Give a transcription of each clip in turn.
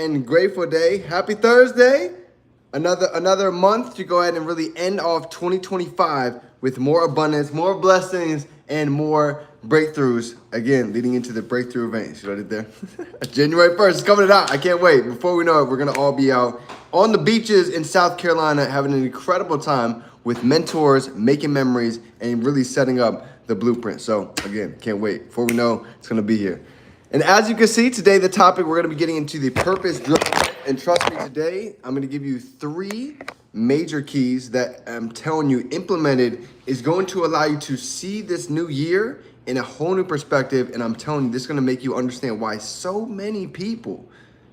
and grateful day. Happy Thursday. Another month to go ahead and really end off 2025 with more abundance, more blessings, and more breakthroughs. Again, leading into the breakthrough event. See what I did there? January 1st is coming out. I can't wait. Before we know it, we're going to all be out on the beaches in South Carolina having an incredible time with mentors, making memories, and really setting up the blueprint. So again, can't wait. Before we know, it's going to be here. And as you can see, today the topic, we're going to be getting into the purpose-driven life. And trust me, today I'm going to give you 3 major keys that I'm telling you implemented is going to allow you to see this new year in a whole new perspective. And I'm telling you, this is going to make you understand why so many people,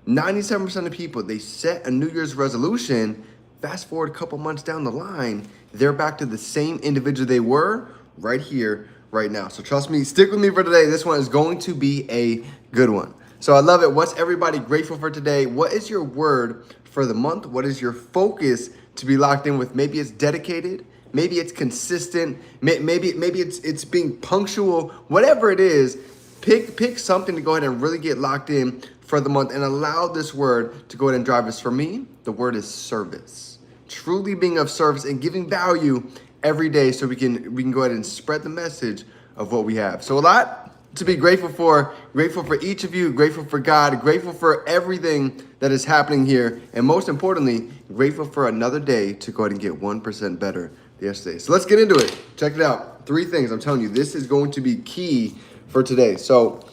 97% of people, they set a New Year's resolution. Fast forward a couple months down the line, they're back to the same individual they were right here, right now. So trust me, stick with me for today. This one is going to be a good one. So I love it. What's everybody grateful for today? What is your word for the month? What is your focus to be locked in with? Maybe it's dedicated. Maybe it's consistent. Maybe it's being punctual. Whatever it is, pick something to go ahead and really get locked in for the month and allow this word to go ahead and drive us. For me, the word is service. Truly being of service and giving value every day so we can go ahead and spread the message of what we have. So a lot to be grateful for each of you, grateful for God, grateful for everything that is happening here, and most importantly, grateful for another day to go ahead and get 1% better than yesterday. So let's get into it. Check it out. 3 things. I'm telling you, this is going to be key for today. So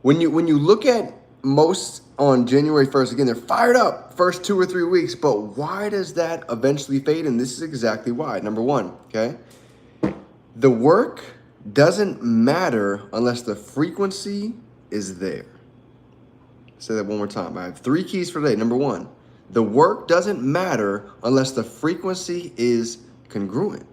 when you look at most on January 1st, again, they're fired up first 2 or 3 weeks, but why does that eventually fade? And this is exactly why. Number 1, okay? The work doesn't matter unless the frequency is there. Say that one more time. I have 3 keys for today. Number 1, the work doesn't matter unless the frequency is congruent.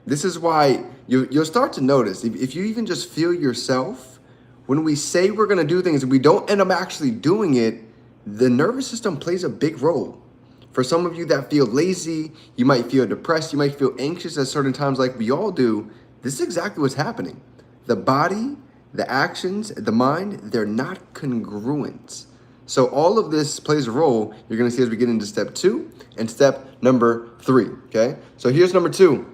This is why you'll start to notice, if you even just feel yourself, when we say we're going to do things and we don't end up actually doing it, the nervous system plays a big role. For some of you that feel lazy, you might feel depressed, you might feel anxious at certain times like we all do. This is exactly what's happening. The body, the actions, the mind, they're not congruent. So all of this plays a role. You're going to see as we get into step 2 and step number 3, okay? So here's number 2.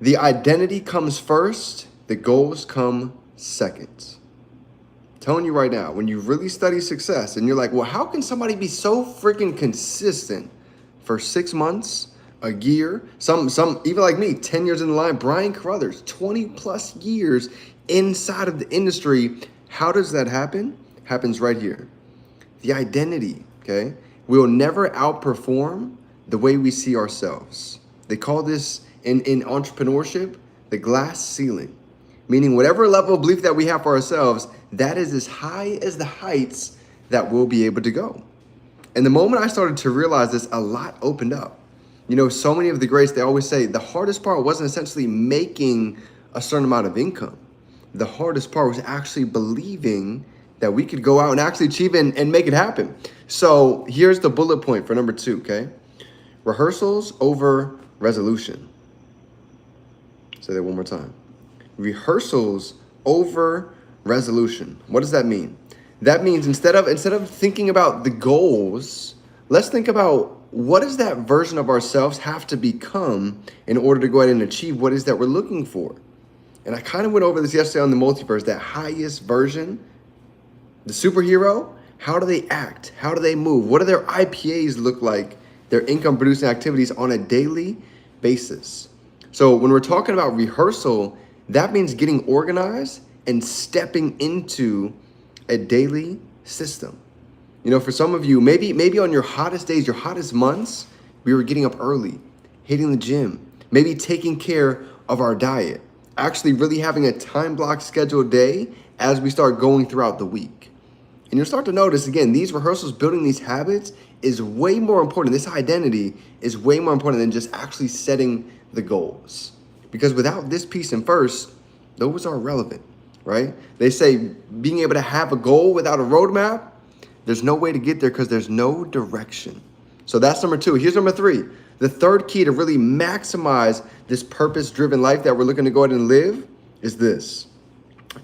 The identity comes first, the goals come second. I'm telling you right now, when you really study success and you're like, well, how can somebody be so freaking consistent for 6 months, a year, some even like me, 10 years in the line, Brian Carruthers, 20 plus years inside of the industry. How does that happen? Happens right here. The identity, okay? We'll never outperform the way we see ourselves. They call this in entrepreneurship, the glass ceiling. Meaning whatever level of belief that we have for ourselves, that is as high as the heights that we'll be able to go. And the moment I started to realize this, a lot opened up. You know, so many of the greats, they always say the hardest part wasn't essentially making a certain amount of income. The hardest part was actually believing that we could go out and actually achieve and make it happen. So here's the bullet point for number 2, okay? Rehearsals over resolution. Say that one more time. Rehearsals over resolution. What does that mean? That means instead of thinking about the goals, let's think about what does that version of ourselves have to become in order to go ahead and achieve what is that we're looking for. And I kind of went over this yesterday on the multiverse, that highest version, the superhero, how do they act? How do they move? What do their IPAs look like, their income producing activities on a daily basis? So when we're talking about rehearsal, that means getting organized and stepping into a daily system. You know, for some of you, maybe on your hottest days, your hottest months, we were getting up early, hitting the gym, maybe taking care of our diet, actually really having a time block scheduled day as we start going throughout the week. And you'll start to notice, again, these rehearsals, building these habits is way more important. This identity is way more important than just actually setting the goals. Because without this piece in first, those are irrelevant, right? They say being able to have a goal without a roadmap, there's no way to get there because there's no direction. So that's number 2. Here's number 3. The third key to really maximize this purpose-driven life that we're looking to go ahead and live is this.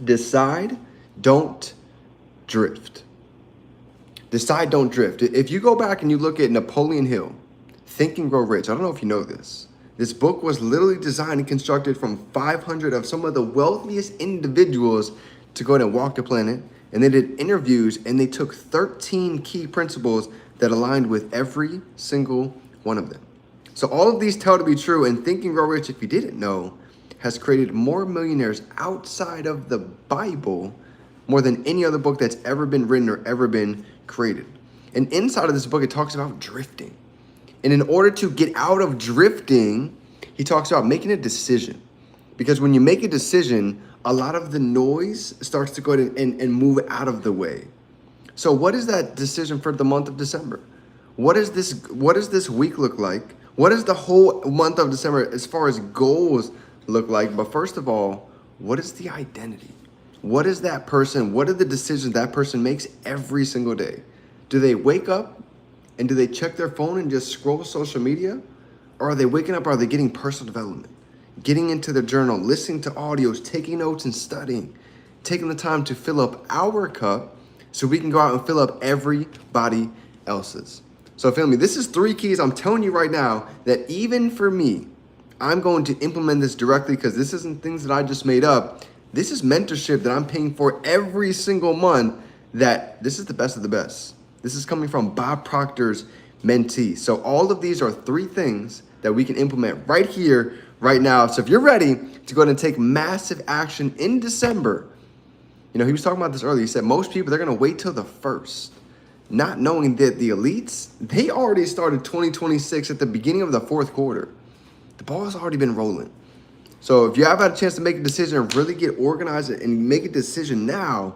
Decide, don't drift. Decide, don't drift. If you go back and you look at Napoleon Hill, Think and Grow Rich, I don't know if you know this. This book was literally designed and constructed from 500 of some of the wealthiest individuals to go ahead and walk the planet. And they did interviews and they took 13 key principles that aligned with every single one of them. So all of these tell to be true, and Think and Grow Rich, if you didn't know, has created more millionaires outside of the Bible, more than any other book that's ever been written or ever been created. And inside of this book, it talks about drifting. And in order to get out of drifting, he talks about making a decision. Because when you make a decision, a lot of the noise starts to go ahead and move out of the way. So what is that decision for the month of December? What does this week look like? What does the whole month of December as far as goals look like? But first of all, what is the identity? What is that person? What are the decisions that person makes every single day? Do they wake up and do they check their phone and just scroll social media? Or are they waking up? Are they getting personal development? Getting into their journal, listening to audios, taking notes and studying, taking the time to fill up our cup so we can go out and fill up everybody else's. So family, this is 3 keys. I'm telling you right now that even for me, I'm going to implement this directly because this isn't things that I just made up. This is mentorship that I'm paying for every single month. That this is the best of the best. This is coming from Bob Proctor's mentee. So all of these are 3 things that we can implement right here, right now. So if you're ready to go ahead and take massive action in December, he was talking about this earlier. He said most people, they're going to wait till the 1st, not knowing that the elites, they already started 2026 at the beginning of the 4th quarter. The ball has already been rolling. So if you have had a chance to make a decision and really get organized and make a decision now,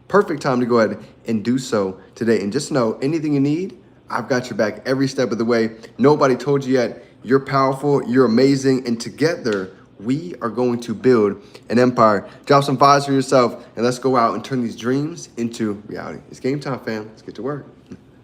perfect time to go ahead and do so today. And just know, anything you need, I've got your back every step of the way. Nobody told you yet. You're powerful, you're amazing, and together we are going to build an empire. Drop some 5s for yourself, and let's go out and turn these dreams into reality. It's game time, fam. Let's get to work.